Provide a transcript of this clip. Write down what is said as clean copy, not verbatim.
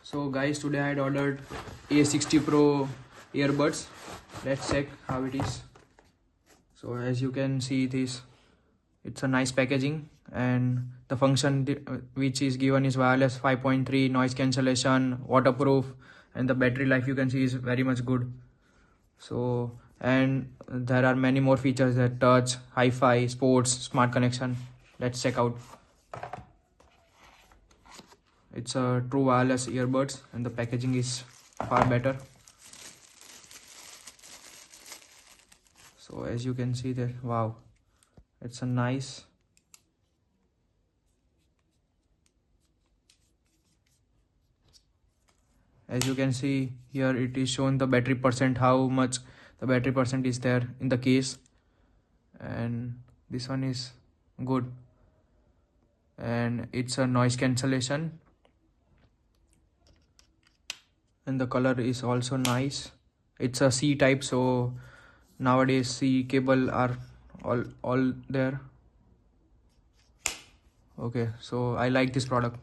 So guys, today I had ordered A60 Pro earbuds. Let's check how it is. So as you can see this, it's a nice packaging, and the function which is given is wireless 5.3, noise cancellation, waterproof, and the battery life you can see is very much good. So, and there are many more features that touch, hi-fi, sports, smart connection. Let's check out. It's a true wireless earbuds and the packaging is far better. So as you can see there, wow, it's a nice. As you can see here, it is shown the battery percent, how much the battery percent is there in the case, and this one is good, and it's a noise cancellation, and the color is also nice. It's a C type, so nowadays C cable are all there. Okay, so I like this product.